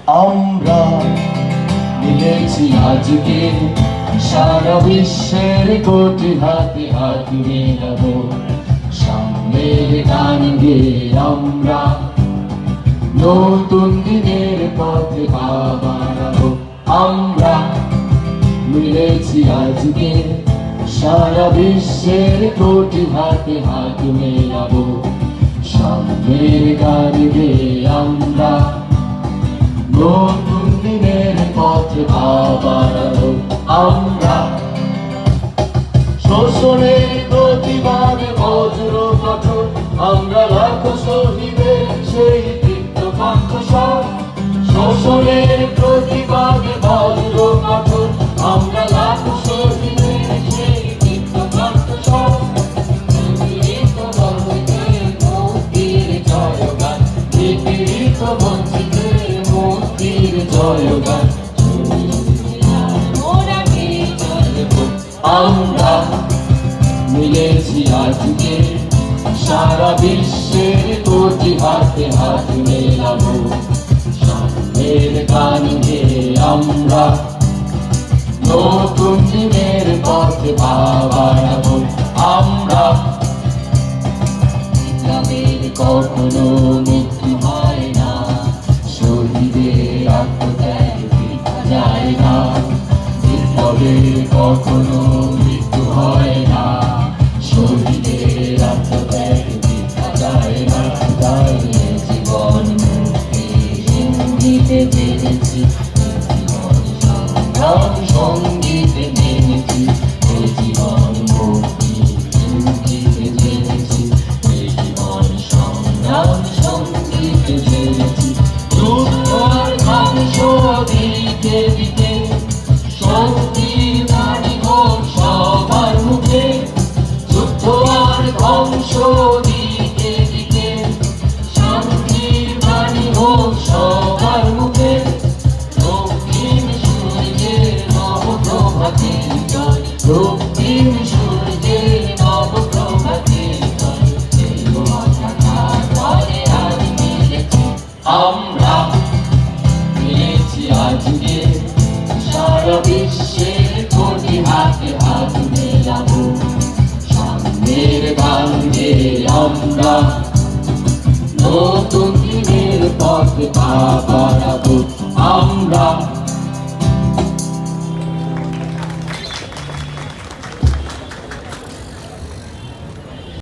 আমরা মিলেছি আজকে সারা বিশ্বের কোটি হাতে হাত মেলাবো, সামনের গান গেয়ে আমরা নতুন দিনের পথে পা বাড়াবো। আমরা মিলেছি আজকে সারা বিশ্বের কোটি হাতে হাত মেলাবো, সামনের গান গেয়ে আমরা নতুন দিনের পথে পা বাড়াবো। আমরা শোষণের প্রতিবাদে বজ্র কঠোর, আমরা লাখো শহীদের সেই দীপ্ত কণ্ঠস্বর। শোষণের প্রতিবাদে বজ্র কঠোর, আমরা লাখো শহীদের সেই দীপ্ত কণ্ঠস্বর। নিপীড়িত বঞ্চিতের মুক্তির জয়গান, নিপীড়িত বঞ্চিতের মুক্তির জয়গান। আমরা মিলেছি আজকে সারা বিশ্বের কোটি হাতে হাত মেলাবো, সামনের গান গেয়ে আমরা নতুন দিনের পথে পা বাড়াবো। আমরা বিপ্লবের কখনো মৃত্যু হয় না, শহীদের আত্মত্যাগ বৃথা যায় না। বিপ্লবের কখনো মৃত্যু হয় না, শহীদের আত্মত্যাগ বৃথা যায় না। তাই জীবন মুক্তির সঙ্গীতে জেনেছি, জীবন সংগ্রাম সঙ্গীতে জেনেছি, জীবন মুক্তির সঙ্গীতে জেনেছি, জীবন সংগ্রাম সঙ্গীতে জেনেছি। যুদ্ধ আর ধ্বংস দিতে দিতে শক্তির বাণী হোক সবার মুখে, যুদ্ধ আর ধ্বংস দিতে দিতে শান্তির বাণী হোক সবার মুখে। রক্তিম সূর্যের নবপ্রভাতে জয়, রক্তিম সূর্যের নবপ্রভাতে জয়। এই পতাকার তলে আজ মিলেছি আমরা, মিলেছি আজকে সারা বিশ্বের কোটি হাতে হাত মেলাবো, সামনের গান গেয়ে আমরা নতুন দিনের পথে পা বাড়াবো। আমরা